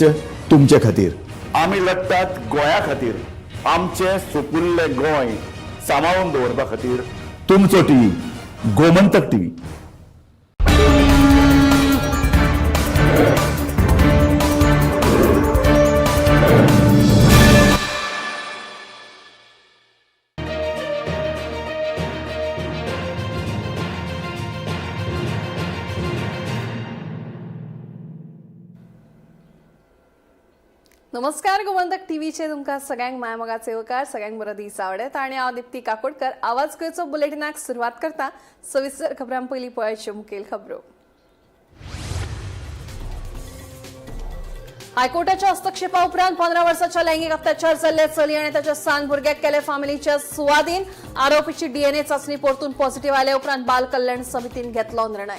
तुमचे खातीर आमी लढतात गोंया खातीर आमचे सोपुल्ले गोंय सांबाळून दवरपा खातीर तुमचो टीव्ही गोमंतक टीव्ही. नमस्कार. गोमंतक टीव्हीचे तुमकां सगळ्यांक मायमोगाचे उपकार, सगळ्यांक बरो दीस आवडत आणि हांव दिप्ती काकोडकर. आवाज गोंयचो बुलेटिनाक सुरवात करता. सविस्तर खबरां पयलीं पळोवचे मुखेल खबरो. हायकोर्टाच्या हस्तक्षेपा उपरांत 15 वर्साच्या लैंगिक अत्याचार जाल्ले चली आनी ताच्या सान भुरग्याक केले फामिलीच्या सुवादीन. आरोपीची डीएनए चाचणी परतून पॉझिटिव्ह आले उपरांत बाल कल्याण समितीन घेतलो निर्णय.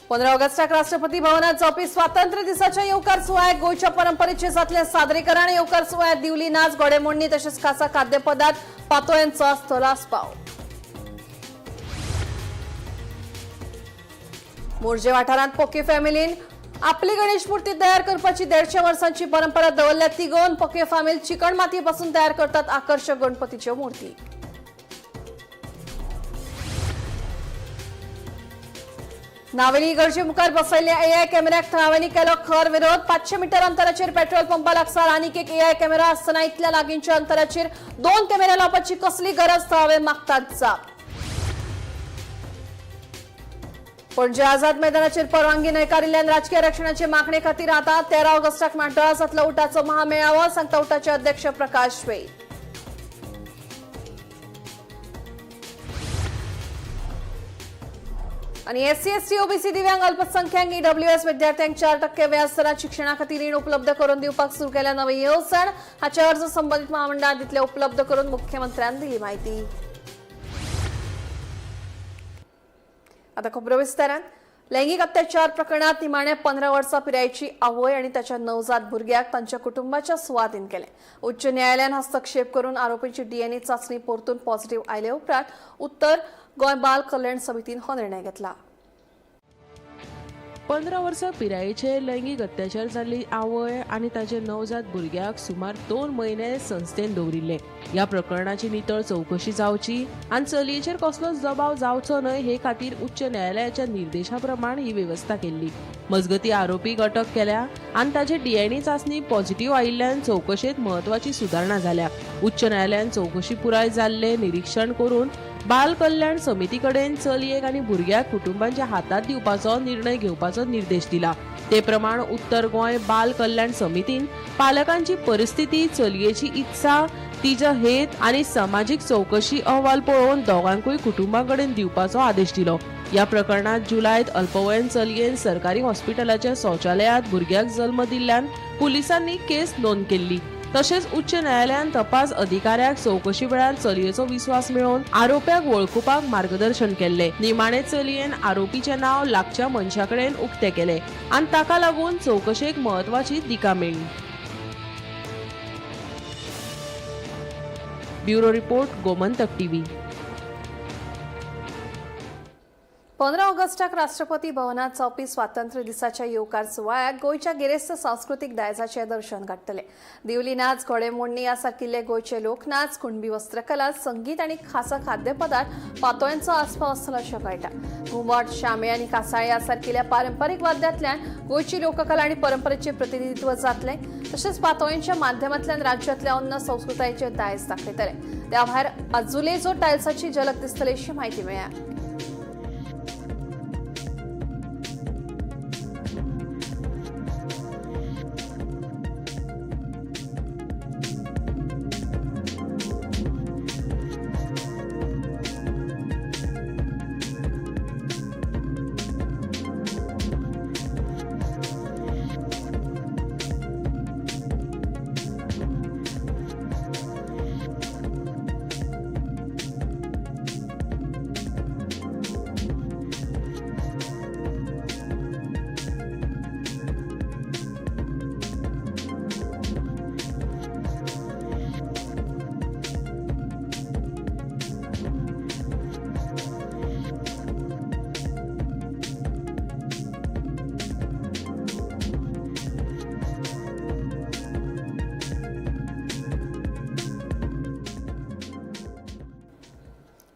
15 ऑगस्टाक राष्ट्रपती भवनात जावपी स्वातंत्र्य दिसाच्या येवकार सुवाळ्याक गोंयच्या परंपरेचे जातले सादरीकरण. येवकार सुवाळ्यात दिवली नाच, घोडेमोडणी तशेंच खासा खाद्यपदार्थ, पातोळ्यांचो आसतलो आस्पाव. मोर्जे वाठारांत पोके फॅमिलीन आपली गणेश मूर्ती तयार करपाची 150 वर्सांची परंपरा दवरल्या. तिगोवन पोके फामील चिकण मातयेपासून तयार करतात आकर्षक गणपतीच्यो मूर्ती. नावेली गरजे मुखार बसयल्ल्या एआय कॅमेऱ्याक थळाव्यांनी केलो खर विरोध. 500 मीटर अंतराचेर पेट्रोल पंपा लागसार आनीक एक एआय कॅमेरा आसतना इतल्या लागींच्या अंतराचेर 2 कॅमेरा लावपाची कसली गरज, थळावे मागतात जाप. पणजे आझाद मैदानाचेर परवानगी न्हयकारिल्ल्यान राजकीय आरक्षणाचे मागणे खातीर आता 13 ऑगस्टाक मांडोळा जातलो उठाचो महामेळावो, सांगता उठाचे अध्यक्ष प्रकाश वैद. आणि एससी एसटी ओबीसी दिव्यांग अल्पसंख्याक ईडब्ल्यूएस विद्यार्थ्यांक 4% व्याज दरात शिक्षणा खातीर रीण उपलब्ध करून दिवपाक सुरू केल्या नवी येवजण. हाचे अर्ज संबंधित महामंडळात दितले उपलब्ध करून मुख्यमंत्र्यांनी दिली माहिती. आता खबरो विस्तारान. लैंगिक अत्याचार प्रकरणात निमाणे 15 वर्सां पिरायेची आवय आणि त्याच्या नवजात भुरग्याक तांच्या कुटुंबाच्या सुवातीन केले. उच्च न्यायालयान हस्तक्षेप करून आरोपीची डीएनए चाचणी परतून पॉझिटिव्ह आयले उपरांत उत्तर गोंय बाल कल्याण समितीन हो निर्णय घेतला. 15 वर्सां पिरायेचे लैंगिक अत्याचार जाल्ली आवय आनी ताचे नवजात भुरग्याक सुमार 2 म्हयने संस्थेन दवरिल्ले. ह्या प्रकरणाची नितळ चौकशी जावची आनी चलयेचेर कसलोच दबाव जावचो न्हय हे खातीर उच्च न्यायालयाच्या निर्देशा प्रमाण ही व्यवस्था केल्ली. मजगती आरोपीक अटक केल्या आनी ताचे डीएनए चाचणी पॉझिटिव्ह आयिल्ल्यान चौकशेंत म्हत्वाची सुदारणा जाल्या. उच्च न्यायालयान चौकशी पुराय जाल्ले निरीक्षण करून बाल कल्याण समिती कडेन चलयेक आनी भुरग्याक कुटुंबांच्या हातात दिवपाचो निर्णय घेवपाचो निर्देश दिला. ते प्रमाण उत्तर गोंय बाल कल्याण समितीन पालकांची परिस्थिती, चलयेची इत्सा, तिचो हेत आनी सामाजीक चौकशी अहवाल पळोवन दोगांकूय कुटुंबाकडेन दिवपाचो आदेश दिलो. या प्रकरणात जुलयात अल्पवयीन चलयेन सरकारी हॉस्पिटलाच्या शौचालयात भुरग्याक जल्म दिल्ल्यान पुलिसांनी केस नोंद केल्ली. तशेंच उच्च न्यायालयान तपास अधिकाऱ्याक चौकशी वेळार चलयेचो विश्वास मेळोवन आरोप्याक वळखुपाक मार्गदर्शन केल्ले. निमाणे चलयेन आरोपीचे नाव लागच्या मनशाकडेन उक्ते केले आनी ताका लागून चौकशेक म्हत्वाची दिका मेळ्ळी. Bureau report, Gomantak TV. 15 ऑगस्टाक राष्ट्रपती भवनात जावपी स्वातंत्र्य दिसाच्या येवकार सुवाळ्याक गोंयच्या गिरेस्त सांस्कृतीक दायजाचे दर्शन घडटले. दिवली नाच, घोडेमोडणी यासारकिल्ले गोंयचे लोकनाच, कुणबी वस्त्रकला, संगीत आणि खासा खाद्यपदार्थ, पातोळ्यांचो आस्पाव आसतलो अशें कळटा. घुमट, शामेळ आनी कासाळे यासारकिल्ल्या पारंपारीक वाद्यांतल्यान गोंयची लोककला आनी परंपरेचे प्रतिनिधित्व जातले. तशेंच पातोळ्यांच्या माध्यमांतल्यान राज्यांतल्या अन्न संस्कृतायेचे दायज दाखयतले. त्या भायर अजुलेजो टायल्साची झलक दिसतली अशी माहिती मेळ्ळ्या.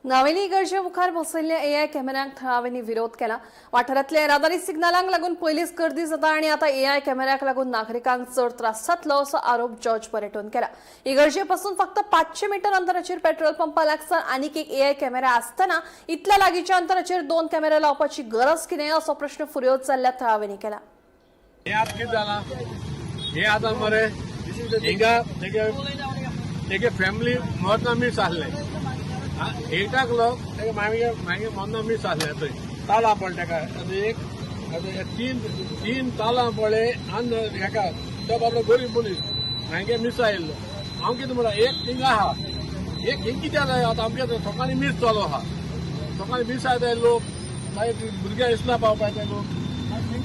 नावेली इगर्जे मुखार बसयल्ल्या एआय कॅमेऱ्यांक थळाव्यांनी विरोध केला. वाठारांतल्या येरादारी सिग्नलांक लागून पयलींच गर्दी जाता आनी आतां एआय कॅमेऱ्याक लागून नागरिकांक चड त्रास जातलो असो आरोप जॉर्ज पर्यटन केला. इगर्जे पासून फक्त 500 मीटर अंतराचेर पेट्रोल पंपा लागसार आनीक एक एआय कॅमेरा आसतना इतल्या लागींच्या अंतराचेर 2 कॅमेरा लावपाची गरज कितें असो प्रश्न फुर्योज जाल्ल्या थळाव्यांनी केला. हे आता मरे हिंगा तेगे फॅमिली मोतना मीस आहले एटाक लोक मागीर मोतना मीस आहले थंय ताला पडले तेका एक तीन ताला पडले आनी हेका तो बाबडो गरीब मनीस मागीर मीस आयिल्लो. हांव कितें म्हणा एक थिंग आहा एक हिंग कित्याक आतां आमच्या सकाळी मीस चालू आहा सकाळी मीस आयता लोक मागीर भुरग्यां इसना पावपाचे लोक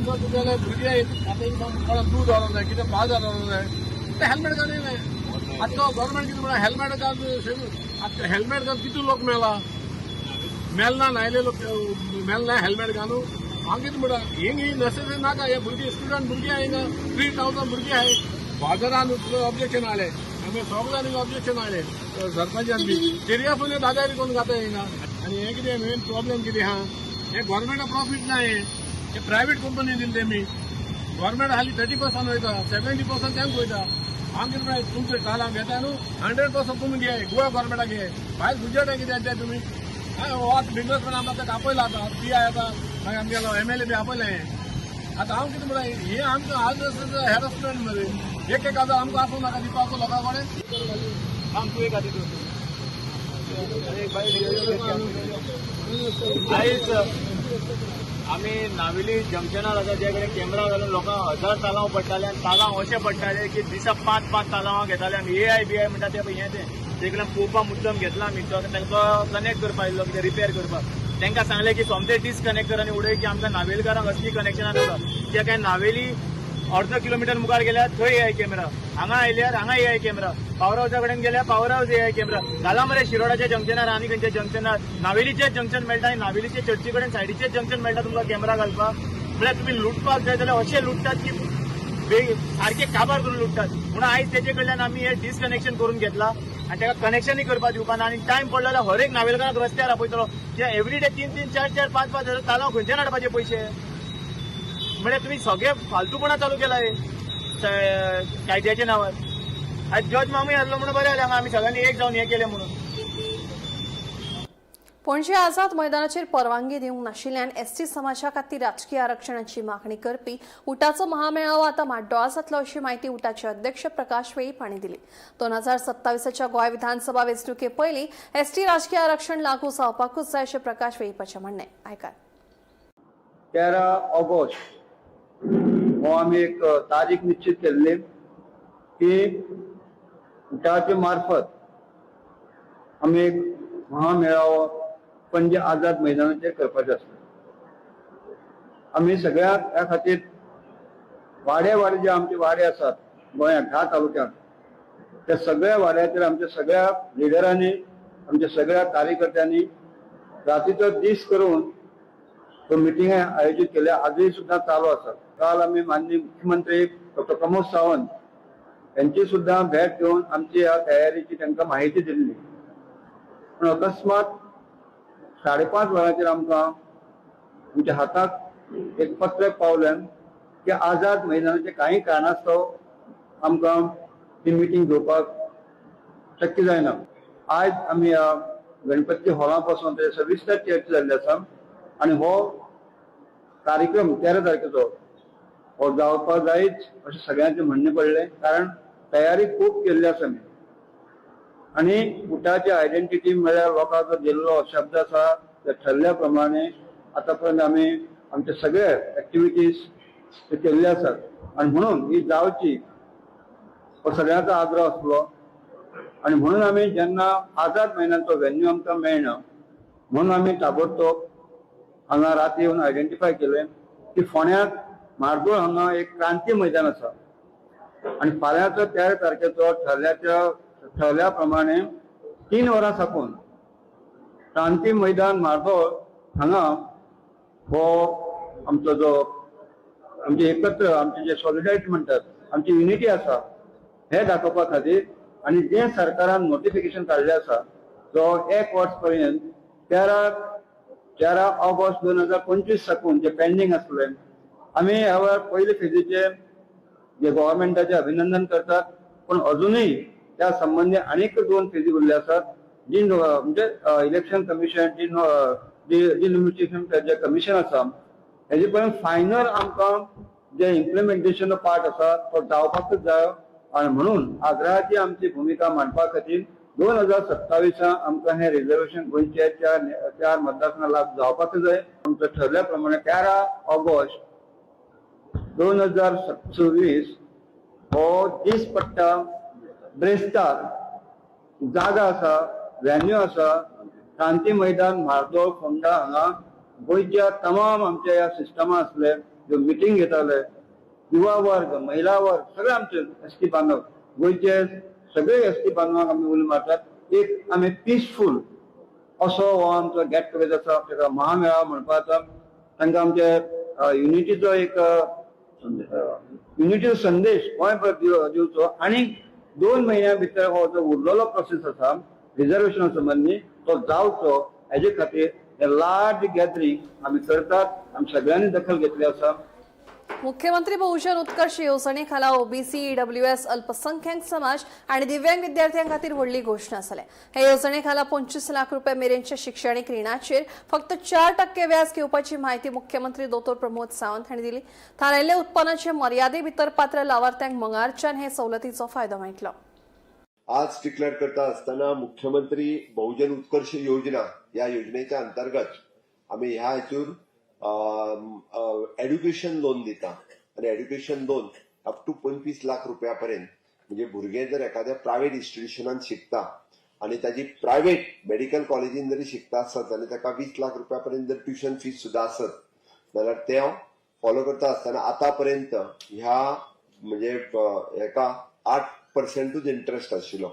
तुगेले भुरगे आतां कोणाक दूद व्हरोंक जाय कितें भात व्हरोंक जाय ते हेल्मेट घालून येयले. आतां गव्हर्मेंट कितें म्हणा हेल्मेट घाल आतां हेल्मेट घाल कितू लोक मेलना न्हायले लोक मेलना हेल्मेट घालून. हांव कितें म्हणा हिंग ही नेसेसरी नाका हे भुरगे स्टुडंट भुरगे हांगा 3000 भुरगे आहाय बाजारान ऑब्जेक्शन हाडले आमी सगळ्यांनी ऑब्जेक्शन हाडले सरपंचान बी सिरियसली दादारी कोण घाता येना. आनी हे कितें मेन प्रॉब्लेम कितें आहा हे गव्हर्मेंटा प्रॉफीट ना हे प्रायवेट कंपनी दिली तेमी गव्हर्मेंट हाली 30% वयता 70% तेंक वयता. हांव कितें म्हणा तुमचे काल हांव घेता न्हू 100% तुमी घे गोवा गव्हर्मेंटाक घे भायर गुजरात कितें येता तुमी बिजनेसमॅन आमकां आपयला आतां PI येता मागीर आमगेलो MLA बी आपयले. आतां हांव कितें म्हणा हे आमकां आज हॅरसमेंट मरे एक हजार आमकां आसूं नाका दिवपाचो लोकां कडेन आम तुवें खातीर आयज आमी नावेली जंक्शनार आसा जे कडेन कॅमेरा घालून लोकांक 1000 तालांव पडटाले आनी तालांव अशें पडटाले की दिसा 5-5 तालांवां घेताले आमी AI BI म्हणटा ते हें ते कडल्यान पळोवपाक मुद्दम घेतला आमी तांकां कनेक्ट करपाक आयिल्लो कितें रिपेर करपाक तांकां सांगलें की सोमते डिस्कनेक्ट कर आनी उडय की आमकां नावेलकारांक असली कनेक्शनां नाका कित्याक काय नावेली अर्ध किलोमिटर मुखार गेल्यार थंय AI कॅमेरा हांगा आयल्यार हांगा AI कॅमेरा पावर हावसा कडेन गेल्यार पावर हावस AI कॅमेरा घाला मरे शिरोडाच्या जंक्शनार आनी खंयच्या जंक्शनार नावेलीचेच जंक्शन मेळटा आनी नावेलीचे चर्ची कडेन सायडीचेच जंक्शन मेळटा तुमकां कॅमेरा घालपाक. म्हळ्यार तुमी लुटपाक जाय जाल्यार अशें लुटतात की सारखे काबार करून लुटतात. म्हणून आयज तेजे कडल्यान आमी हे डिस्कनेक्शन करून घेतला आनी ताका कनेक्शनय करपाक दिवपा ना. आनी टायम पडलो जाल्यार हर एक नावेलकाराक रस्त्यार आपयतलो कित्याक एवरीडे 3-3, 4-4, 5-5 हजार तालांव खंयच्यान हाडपाचे पयशे. म्हळ्यार तुमी सगळे फालतूपणा चालू केला कायद्याच्या नांवार. आज जज मामूय आसलो म्हणून बरें जालें हांगा आमी सगळ्यांनी एक जावन हें केलें म्हणून. पणजे आझाद मैदानाचेर परवानगी दिवंक नाशिल्ल्यान ST समाजा खातीर राजकीय आरक्षणाची मागणी करपी उटाचो महामेळावो आतां माड्डोळा जातलो अशी माहिती उटाचे अध्यक्ष प्रकाश वेळीप हांणी दिली. 2027च्या गोंय विधानसभा वेंचणुके पयलीं ST राजकीय आरक्षण लागू जावपाकूच जाय अशें प्रकाश वेळीपाचें म्हणणें. आयकात. 13 ऑगस्ट हो आमी एक तारीख निश्चित केल्ली की उटाचे मार्फत आमी एक महामेळावो पणजे आझाद मैदानाचेर करपाचो आसता. आमी सगळ्याक ह्या खातीर वाडे जे आमचे वाडे आसात गोंयांत 10 तालुक्यांत त्या सगळ्या वाड्याचेर आमच्या सगळ्या लिडरांनी आमच्या सगळ्या कार्यकर्त्यांनी रातीचो दीस करून तो मिटिंग आयोजित केल्या. आजही सुद्धा चालू आसा. काल आमी माननीय मुख्यमंत्री डॉ. प्रमोद सावंत यांची सुद्धा भेट घेऊन आमची ह्या तयारीची तांकां माहिती दिल्ली. पण अकस्मात 5:30 वरांचेर आमकां आमच्या हाताक एक पत्रक पावलें की आझाद मैदानाचे काही कारणास्तव आमकां ती मिटींग घेवपाक शक्य जायना. आज आमी गणपती हॉला पासून ते सविस्तर चर्चा जाल्ली आसा आनी हो कार्यक्रम 13 तारखेचो हो जावपाक जायच अशें सगळ्यांचें म्हणणें पडलें. कारण तयारी खूब केल्ली आसा आमी आनी उटाची आयडेंटिटी म्हळ्यार लोकांचो दिल्लो शब्द आसा ते ठरल्या प्रमाणे आतां पर्यंत आमी आमचे सगळे एक्टिविटीज केल्ले आसात. आनी म्हणून ही जावची हो सगळ्यांचो आग्रह आसलो. आनी म्हणून आमी जेन्ना आझाद मैदानाचो वेन्यू आमकां मेळना म्हणून आमी ताबडतोब हांगा राती येवन आयडेंटिफाय केलें की फोंड्याक मार्दोळ हांगा एक क्रांती मैदान आसा आनी फाल्यांचो 13 तारखेचो ठरल्या प्रमाणे 3 वरां साकून क्रांती मैदान मार्दोळ हांगा हो आमचो जो आमचे एकत्र आमचे जे सॉलिडारिटी म्हणटात आमची युनिटी आसा हे दाखोवपा खातीर आनी जे सरकारान नोटिफिकेशन काडलें आसा जो 1 वर्स पर्यंत तेरा ऑगस्ट 2025 साकून जे पेंडिंग आसले आम्ही ह्या पयले फेजीचे जे गव्हर्नमेंटाचे अभिनंदन करतात, पण अजूनही त्या संबंधी अनेक 2 फेजी उरले असतात जी म्हणजे इलेक्शन कमिशन डिलिमिटेशन जे कमिशन आसा हेजे पर्यंत फायनल आमकां जे इम्प्लिमेंटेशन पार्ट आसा तो जावपाकच जाय आणि म्हणून आग्रहाची आमची भूमिका मांडपा खातीर 2027 आमकां हे रिझर्वेशन गोंयचे 4 मतदारसंघां लागू जावपाक जाय. आमचं ठरल्या प्रमाणे 13 ऑगस्ट 2026 हो दीस पडटा ब्रेस्तार जागा आसा, व्हेन्यू आसा, क्रांती मैदान म्हाळदोळ फोंडा हांगा गोंयच्या तमाम आमच्या ह्या सिस्टमा आसले ज्यो मिटींग घेताले, युवा वर्ग, महिला वर्ग, सगळे आमचे एसटी बांधव, गोंयचे सगळे एसटी बांधवांक आमी उलो मारतात. एक आमी पिसफूल असो हो आमचो गेट टुगेदर आसा, ताका महामेळावा म्हणपाचो. तांकां आमचे युनिटीचो एक युनिटीचो संदेश गोंयभर दिवचो आणि 2 महिन्या भितर हो जो उरलेलो प्रोसेस आसा रिझर्वेशना संबंधी तो जावचो हेजे खातीर हे लार्ज गॅदरींग आमी करतात. आमी सगळ्यांनी दखल घेतली आसा. मुख्यमंत्री बहुजन उत्कर्ष येवजणेखाला ओबीसी, ईडब्ल्यूएस, अल्पसंख्याक समाज आणि दिव्यांग विद्यार्थ्यांखातीर व्हडली घोषणा जाल्या. हे येवजणेखाला 25 लाख रुपये मेरेनच्या शिक्षणीक रिणाचेर फक्त 4% व्याज घेवपाची माहिती मुख्यमंत्री दोतोर प्रमोद सावंत हांणी दिली. थारायल्ल्या उत्पन्नाचे मर्यादे भितर पात्र लावार्थ्यांक मंगळारच्यान हे सवलतीचो फायदो मेळटलो. आज डिक्लेअर करता असताना मुख्यमंत्री बहुजन उत्कर्ष योजना या योजनेच्या अंतर्गत आम्ही ह्या हेतून एड्युकेशन लोन दिता आणि education loan up to 25 lakh रुपयापर्यंत. म्हणजे भुरगे जर एखाद्या प्रायव्हेट इन्स्टिट्यूशनात शिकता आणि ताजी प्रायव्हेट मेडिकल कॉलेजीन जरी शिकता आसत आणि ताका 20 लाख रुपयापर्यंत जर ट्युशन फीस सुद्धा आसत जाल्यार ते फॉलो करता असताना आतापर्यंत ह्या म्हणजे हेका 8% इंटरेस्ट आशिल्लो.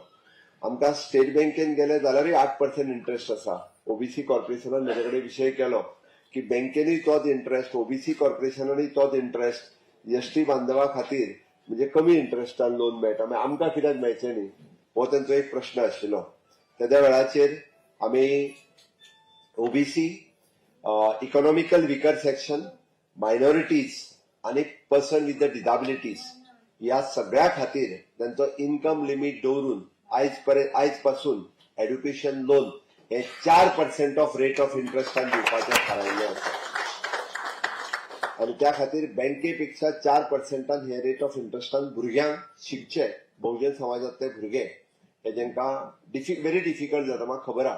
आमकां स्टेट बँकेन गेले जाल्यारय 8% इंटरेस्ट आसा. ओबीसी कॉर्पोरेशनान म्हजे कडेन विशय केलो की बँकेनूय तोच इंटरेस्ट, ओबीसी कॉर्पोरेशनानूय तोच इंटरेस्ट, एसटी बांधवा खातीर म्हणजे कमी इंटरेस्टान लोन मेळटा. मागीर आमकां कित्याक मेळचें न्ही हो तांचो एक प्रश्न आशिल्लो. त्या वेळाचेर आमी OBC, economical weaker section, minorities आणि पर्सन विथ द डिसेबिलिटीज या सगळ्या खातीर तांचो इन्कम लिमीट दवरून आयज पासून एड्युकेशन लोन हे 4% ऑफ रेट ऑफ इंटरेस्टान दिवपाचें थारायिल्लें आसा. आणि त्या खातीर बँकेपेक्षा 4% हे रेट ऑफ इंटरेस्टान भुरग्यांक शिकचे बहुजन समाजातले भुरगे हे जेंकां व्हेरी डिफिकल्ट जाता म्हाका खबर आहा.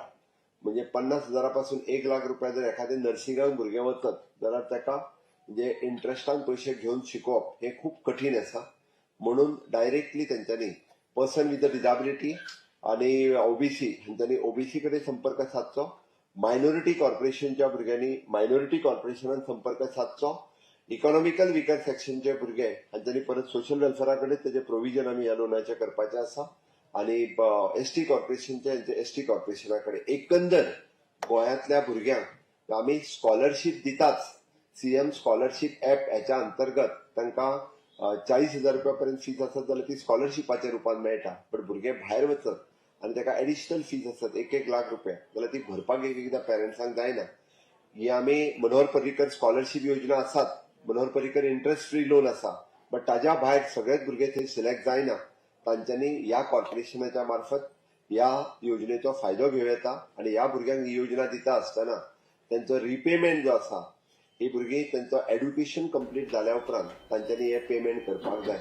म्हणजे 50,000 पासून 1 लाख रुपया जर एखादे नर्सिंगाक भुरगे वचत जाल्यार ताका म्हणजे इंटरेस्टान पयशे घेवन शिकोवप हे खूप कठीण आसा. म्हणून डायरेक्टली तेंच्यांनी पर्सन विथ द डिसेबिलिटी आणि ओबीसी हांच्यांनी ओबीसी कडेन संपर्क सादचो, मायनॉरिटी कॉर्पोरेशनच्या भुरग्यांनी मायनॉरिटी कॉर्पोरेशनान संपर्क सादचो, इकॉनॉमिकल विकर सेक्शनचे भुरगे हांच्यांनी परत सोशल वेलफेअरा कडेन तेजे प्रोविजन आमी ह्या लोनाचे करपाचे आसा आणि एसटी कॉर्पोरेशनचे एसटी कॉर्पोरेशना कडेन. एकंदर गोंयांतल्या भुरग्यांक आमी स्कॉलरशीप दिताच. सीएम स्कॉलरशीप ऍप हेच्या अंतर्गत तांकां 40,000 रुपयापर्यंत फीस आसत जाल्यार ती स्कॉलरशिपाच्या रुपान मेळटा. पण भुरगे भायर वचत आणि ताका एडिशनल फीस आसत 1 लाख रुपया जाल्यार ती भरपाक एकदां पेरंट्सांक जायना. ही आमी मनोहर पर्रीकर स्कॉलरशीप योजना आसात, Manohar Parrikar interest free loan आसा, बट ताज्या भायर सगळेच भुरगे थंय सिलेक्ट जायना. तांच्यांनी ह्या कॉर्पोरेशनाच्या मार्फत ह्या योजनेचो फायदो घेवं येता आणि ह्या भुरग्यांक ही योजना दिता आसतना त्यांचो रिपेमेंट जो आसा ही भुरगीं त्यांचं एड्युकेशन कंप्लीट जाल्या उपरांत तांच्यांनी हे पेमेंट करपाक जाय.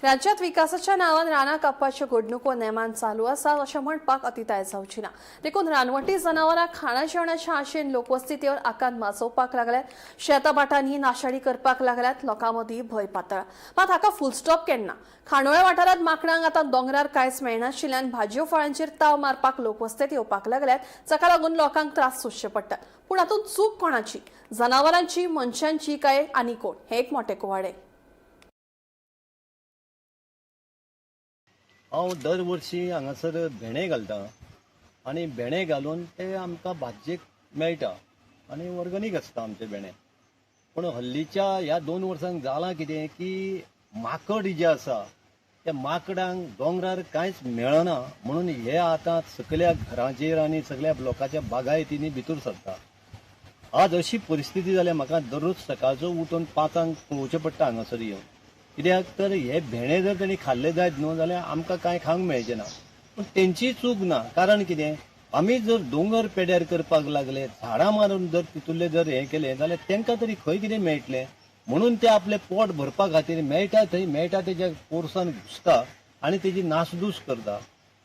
राज्यात विकासाच्या नावान रानां कापपाच्यो घडणुको नेमान चालू आसा अशें म्हणपाक अतिताय जावची ना. देखून रानवटी जनावरां खाणा जेवणाच्या आशेन लोकवस्तीतेवर आकांत माजोवपाक लागल्यात. शेताबाटांनी नाशाडी करपाक लागल्यात. लोकां मदीं भंय पातळ्ळा. मात हाका फुल स्टॉप केन्ना. खांडोळ्या वाठारांत माकडांक आतां दोंगरार कांयच मेळनाशिल्ल्यान भाजयो फळांचेर ताव मारपाक लोकवस्तेत येवपाक लागल्यात, जाका लागून लोकांक त्रास सोंसचे पडटात. पूण हातूंत चूक कोणाची? जनावरांची, मनशांची काय आनी कोण? हे एक मोठे कुवाडे. हांव दर वर्षी हांगासर भेणे घालता आनी भेणे घालून ते आमकां भाजयेक मेळटा आनी ऑर्गॅनीक आसता आमचे भेणे. पूण हल्लीच्या ह्या 2 वर्सांक जालां कितें की माकड जे आसा त्या माकडांक दोंगरार कांयच मेळना म्हणून हे आतां सगळ्या घरांचेर आनी सगळ्या लोकांच्या बागायतींनी भितर सरता. आज अशी परिस्थिती जाल्या म्हाका दररोज सकाळचो उठून 5 पळोवचें पडटा हांगासर येवन. कित्याक तर हे भेणे जर तेणी खाल्ले जायत न्हू जाल्यार आमकां कांय खावंक मेळचें ना. पूण तेंची चूक ना. कारण कितें, आमी जर दोंगर पेड्यार करपाक लागले, झाडां मारून जर तितूरले जर हें केलें जाल्यार तेंकां तरी खंय कितें मेळटलें. म्हणून ते आपले पोट भरपा खातीर मेळटा थंय मेळटा तेज्या पोरसांत घुसता आनी तेजी नासधूस करता.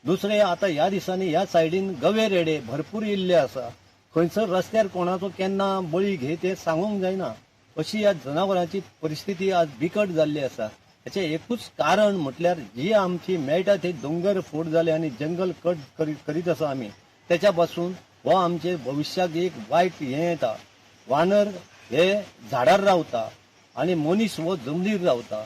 दुसरें आतां ह्या दिसांनी ह्या सायडीन गवे रेडे भरपूर येयल्ले आसा. खंयसर रस्त्यार कोणाचो केन्ना बळी घे ते सांगूंक जायना. अशी ह्या जनावरांची परिस्थिती आज बिकट जाल्ली आसा. हेचें एकूच कारण म्हटल्यार जी आमची मेळटा थंय दोंगर फोड जाले आनी जंगल कट करीत आसा आमी, तेच्या पासून हो आमचे भविश्याक एक वायट हें येता. वानर हे झाडार रावता आनी मनीस हो जमनीर रावता.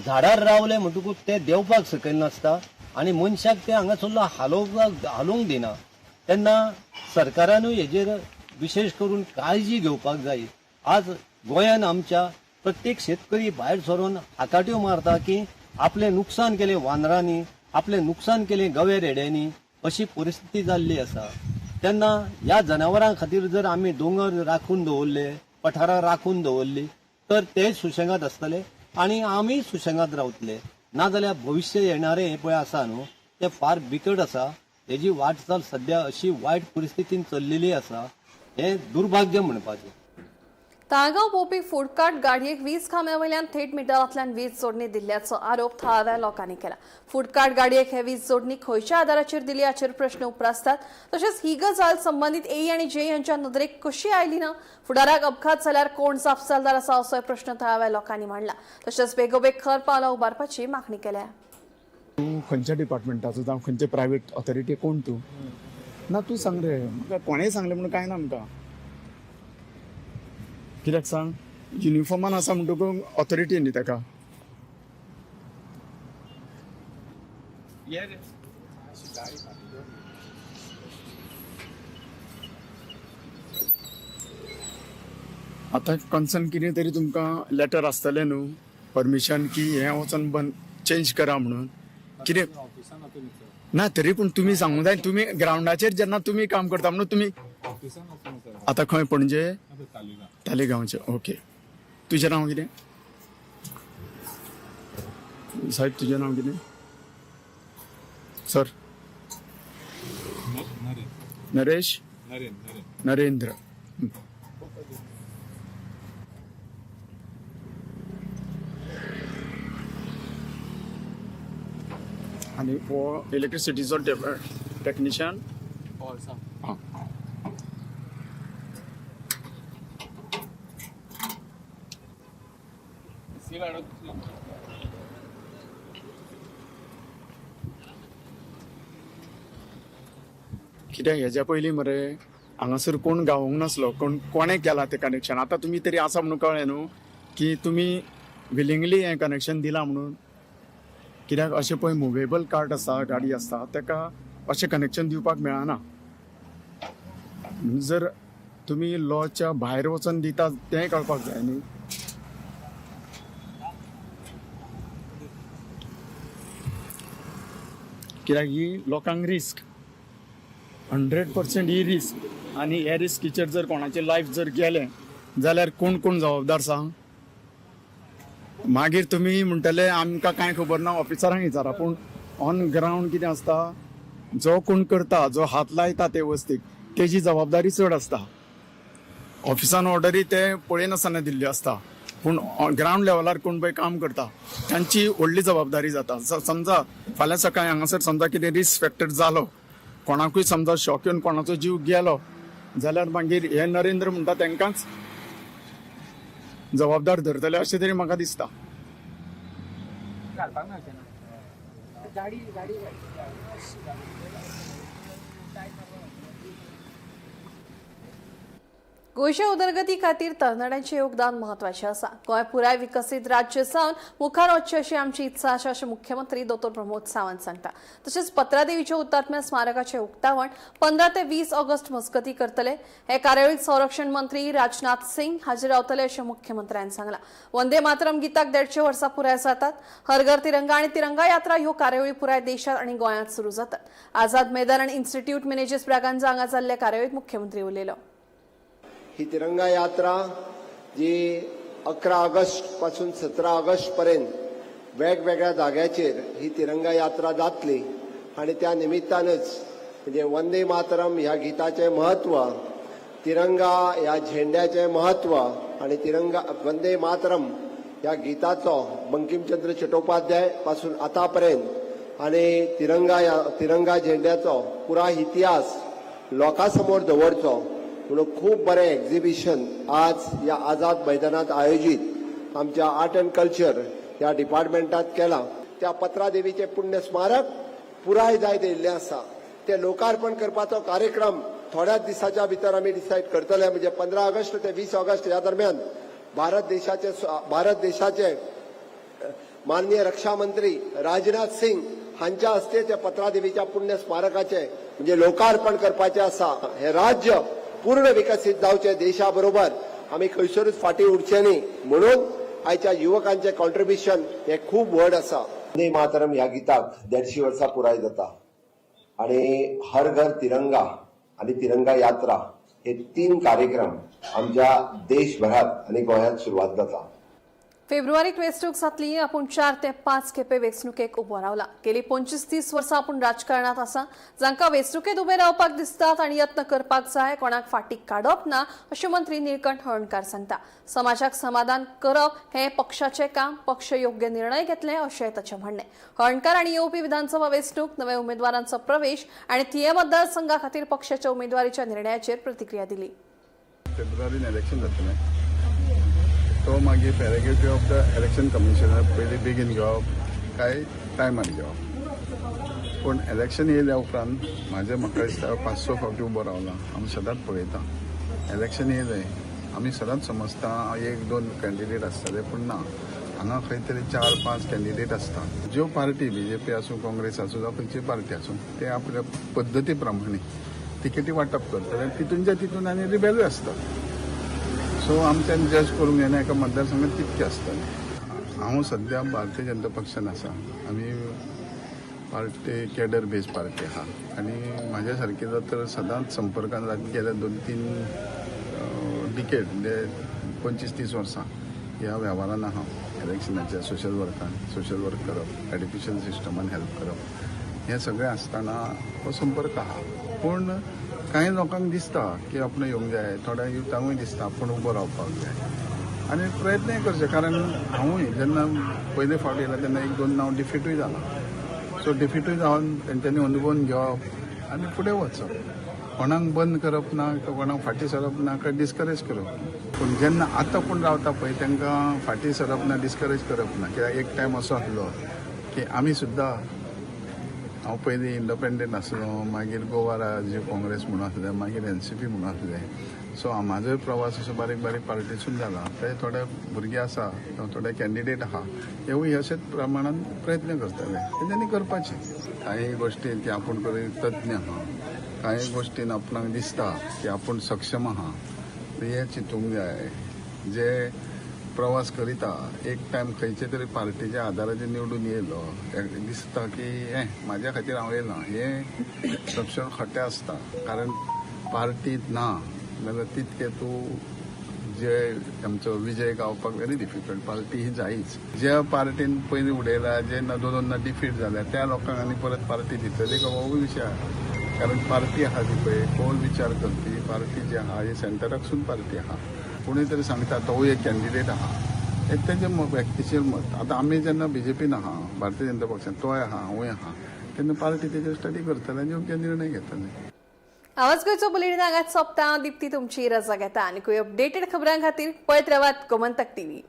झाडार रावले म्हणटकूच ते देंवपाक सकयल नासता आनी मनशाक ते हांगासरलो हालोवंक दिना. तेन्ना सरकारानूय हेजेर विशेष करून काळजी घेवपाक जाय. आज गोंयान आमच्या प्रत्येक शेतकरी भायर सरून हाकाट्यो मारता की आपलें नुकसान केलें वानरांनी, आपलें नुकसान केलें गवे रेड्यांनी, अशी परिस्थिती जाल्ली आसा. तेन्ना ह्या जनावरां खातीर जर आमी दोंगर राखून दवरले, पठारां राखून दवरली तर ते सुशेगाद आसतले आनी आमी सुशेगाद रावतले. नाजाल्यार भविश्य येणारें हें पळय आसा न्हू तें फार बिकट आसा. तेजी वाटचाल सध्या अशी वायट परिस्थितीन चल्लेली आसा. हें दुर्भाग्य म्हणपाचें. ताळगांव भोंवपी फूड कार्ट गाडयेक वीज खांब्यावयल्यान थेट मिटरांतल्यान वीज जोडणी दिल्ल्याचो आरोप थळाव्या लोकांनी केला. फूड कार्ट गाडयेक हे वीज जोडणी खंयच्या आदाराचेर दिली हाचेर प्रश्न उप्रासतात. तशेंच ही गजाल संबंदीत ए आनी जे यांच्या नदरेक कशी आयली ना, फुडाराक अपघात जाल्यार कोण जापसालदार आसा असोय प्रश्न थळाव्या लोकांनी मांडला. तशेंच बेगोबेग खर पावलां उबारपाची मागणी केल्या. तूं खंयच्या डिपार्टमेंटाचो जावं खंयचे प्रायवेट ऑथॉरिटी कोण तूं? ना तूं सांग रे, म्हाका कोणेंय सांगलें म्हणून कांय ना आमकां. कित्याक सांग, युनिफॉर्मान आसा म्हणटकूच ऑथॉरिटी न्ही ताका. आतां कन्सर्न कितें तरी तुमकां लेटर आसतलें न्हू, परमिशन की हें वचोन बंद चेंज करा म्हणून. कितें ना तरी पूण तुमी सांगूंक जाय. तुमी ग्रावंडाचेर जेन्ना तुमी काम करता म्हणून तुमी आतां खंय पणजे तालिगांवचे. ओके. तुजें नांव कितें साहेब? तुजें नांव कितें सर? नरेश नरेंद्र. आनी हो इलेक्ट्रिसिटीचो टेक्निशियन. हां. कित्याक हेज्या पयलीं मरे हांगासर कोण गावोंक नासलो, कोणें केलां तें कनेक्शन. आतां तुमी तरी आसा म्हणून कळ्ळें न्हू की तुमी विलिंगली हें कनेक्शन दिलां म्हणून. कित्याक अशें पळय मुवेबल कार्ट आसा, गाडी आसता, ताका अशें कनेक्शन दिवपाक मेळना. जर तुमी लॉच्या भायर वचून दिता तें कळपाक जाय न्ही. कित्याक ही लोकांक रिस्क 100% ही रिस्क. आनी हे रिस्कीचेर जर कोणाचें लायफ जर गेलें जाल्यार कोण जबाबदार सांग? मागीर तुमी म्हणटले आमकां कांय खबर ना, ऑफिसरांक विचारा. पूण ऑन ग्रावंड कितें आसता, जो कोण करता, जो हात लायता ते वस्तीक, तेजी जबाबदारी चड आसता. ऑफिसान ऑर्डरी ते पळयनासतना दिल्ली आसता, पूण ग्रावंड लेवलार कोण पळय काम करता तांची व्हडली जबाबदारी जाता. समजा फाल्यां सकाळीं हांगासर समजा कितें रिस्क फॅक्टर जालो, कोणाकूय समजा शॉक येवन कोणाचो जीव गेलो जाल्यार मागीर हे नरेंद्र म्हणटा तांकांच जबाबदार धरतले अशें तरी म्हाका दिसता. गोंयच्या उदरगती खातीर तरणाट्यांचें योगदान म्हत्वाचें आसा. गोंय पुराय विकसीत राज्य जावन मुखार वचचें अशी आमची इत्सा आसा अशें मुख्यमंत्री दोतोर प्रमोद सावंत सांगता. तशेंच पत्रादेवीच्या हुतात्म्या स्मारकाचें उक्तावण 15 ते 20 ऑगस्ट मजगतीं करतले. हे कार्यावळीक संरक्षण मंत्री राजनाथ सिंग हाजीर रावतले अशें मुख्यमंत्र्यान सांगलां. वंदे मातरम गिताक 150 वर्सां पुराय जातात. हर घर तिरंगा आनी तिरंगा यात्रा ह्यो कार्यावळी पुराय देशांत आनी गोंयांत सुरू जातात. आझाद मैदान आनी इन्स्टिट्यूट मॅनेजर्स ब्रागांजा हांगा जाल्ले कार्यावळीत मुख्यमंत्री उलयलो. ही तिरंगा यात्रा जी 11 ऑगस्ट पासून 17 ऑगस्ट पर्यंत वेगवेगळ्या जाग्याचेर ही तिरंगा यात्रा जातली आणि त्या निमित्तानच म्हणजे वंदे मातरम ह्या गीताचे महत्व, तिरंगा ह्या झेंड्याचे महत्व आणि तिरंगा वंदे मातरम ह्या गीताचो बंकिमचंद्र चट्टोपाध्याय पासून आतापर्यंत आणि तिरंगा झेंड्याचो पुरा इतिहास लोकांसमोर दवरचो म्हणून खूप बरें एक्झिबिशन आज ह्या आझाद मैदानात आयोजित आमच्या आर्ट अँड कल्चर ह्या डिपार्टमेंटात केला. त्या पत्रादेवीचे पुण्य स्मारक पुराय जायत येयल्लें आसा. ते लोकार्पण करपाचो कार्यक्रम थोड्याच दिसाच्या भितर आमी डिसायड करतले. म्हणजे 15 ऑगस्ट ते 20 ऑगस्ट ह्या दरम्यान भारत देशाचे माननीय रक्षा मंत्री राजनाथ सिंग हांच्या हस्ते त्या पत्रादेवीच्या पुण्य स्मारकाचे म्हणजे लोकार्पण करपाचे आसा. हे राज्य पूर्ण विकसित जावचे देशाबरोबर आमी खंयसरूच फाटी उरचे न्ही म्हणून आयच्या युवकांचे कॉन्ट्रिब्युशन हे खूप व्हड आसा. वंदे मातरम ह्या गीताक 150 वर्सां पुराय जाता आणि हर घर तिरंगा आणि तिरंगा यात्रा हे 3 कार्यक्रम आमच्या देशभरात आणि गोंयांत सुरुवात जाता. फेब्रुवारीत वेंचणूक जातली. आपूण 4 ते 5 खेपे वेंचणुकेक उबो रावला. गेली 25-30 वर्सां आपूण राजकारणांत आसा. जांकां वेंचणुकेत उबे रावपाक दिसतात आनी यत्न करपाक जाय, कोणाक फाटीं काडप ना अशें मंत्री निळकंठ हळर्णकार सांगता. समाजाक समाधान करप हें पक्षाचें काम. पक्ष योग्य निर्णय घेतले अशें ताचें म्हणणें. हळर्णकार आनी येवपी विधानसभा वेंचणूक, नव्या उमेदवारांचो प्रवेश आनी थिये मतदारसंघा खातीर पक्षाच्या उमेदवारीच्या निर्णयाचेर प्रतिक्रिया दिली. फेब्रुवारीन इलेक्शन जातलें. तो मागीर प्रेरोगेटीव ऑफ द इलेक्शन कमिशनर पयलीं बेगीन घेवप काय टायमार घेवप. पूण इलेक्शन येयल्या उपरांत म्हाका दिसता 500 फावटी उबो रावला. आमी सदांच पळयता इलेक्शन येयलें आमी सदांच समजता 1-2 कॅन्डिडेट आसतले पूण ना, हांगा खंय तरी 4-5 कॅन्डिडेट आसता. ज्यो पार्टी BJP आसूं, काँग्रेस आसूं जावं खंयची पार्टी आसूं ते आपल्या पद्दती प्रमाणे तिकेटी वांटप करतले आनी तितून आनी रिबेलूय आसता. सो आमच्यान जज करूंक येना एका मतदारसंघात कितके आसतले. हांव सध्या भारतीय जनता पक्षान आसा. आमी पार्टी कॅडर बेज पार्टी आहा आनी म्हाज्या सारकेलो तर सदांच संपर्कान गेल्या 2-3 डिकेड म्हणजे 25-30 वर्सां ह्या वेव्हारान आहा. इलेक्शनाच्या सोशल वर्क करप, एड्युकेशन सिस्टमान हेल्प करप हें सगळें आसतना हो संपर्क आहा. पूण कांय लोकांक दिसता की आपण येवंक जाय, थोड्या युथांकूय दिसता आपण उबो रावपाक जाय आनी प्रयत्नय करचे. कारण हांवूय जेन्ना पयले फावट येयला तेन्ना 1-2 नांव डिफीटूय जाला. सो डिफीटूय जावन तेंच्यांनी अनुभव घेवप आनी फुडें वचप. कोणाक बंद करप ना, कोणाक फाटीं सरप ना, काय डिस्करेज करप. पूण जेन्ना आतां कोण रावता पळय तांकां फाटीं सरप ना, डिस्करेज करप ना. कित्याक एक टायम असो आसलो की आमी सुद्दां हांव पयलीं इंडिपेंडंट आसलो, मागीर गोवा राज्य काँग्रेस म्हणून आसलें, मागीर NCP म्हणून आसलें. सो म्हाजोय प्रवास असो बारीक पार्टीसून जाला. ते थोडे भुरगे आसा, थोडे कॅन्डिडेट आहा, हेवूय अशेच प्रमाणान प्रयत्न करतले. तेंच्यांनी करपाचे. काही गोश्टीन की आपूण तज्ञ आहा, काही गोश्टीन आपणाक दिसता की आपूण सक्षम आहा, हे चिंतूंक जाय. जे प्रवास करिता एक टायम खंयचे तरी पार्टीच्या आदाराचेर निवडून येयलो, दिसता की म्हाज्या खातीर हांव येयलां, हे सक्षम खोटें आसता. कारण पार्टीत ना जाल्यार तितके तूं जे आमचो विजय गावपाक व्हेरी डिफिकल्ट. पार्टी ही जायच. ज्या पार्टीन पयलीं उडयला, जे 2-2 डिफीट जाल्या त्या लोकांक आनी परत पार्टी दितली काय हो विशय. कारण पार्टी आहा ती पळय कोण विचार करपी पार्टी जी आहा ही सेंटराकसून पार्टी आहा. कोणीय तरी सांगता तो एक कॅन्डिडेट आहा, एक तेंचें व्यक्तीचेर मत. आतां आमी जेन्ना BJPन आहा, भारतीय जनता पक्षान तोय आहा, हांवूय आहा, तेन्ना पार्टी तेजेर स्टडी करतले आनी योग्य निर्णय घेतले. आवाज गोंयचो बुलेटिन हांगाच सोंपता. दिप्ती तुमची रजा घेता आनी खंय अपडेटेड खबरां खातीर पळयत रावात गोमंतक TV.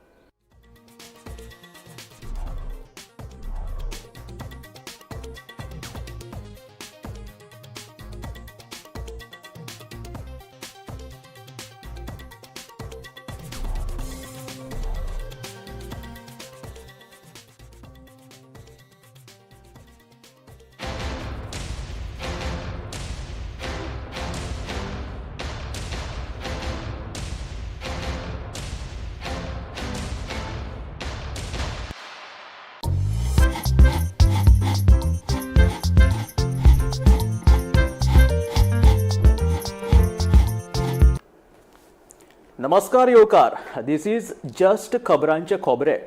नमस्कार येवकार, दिस इज जस्ट खबरांचे खोबरे.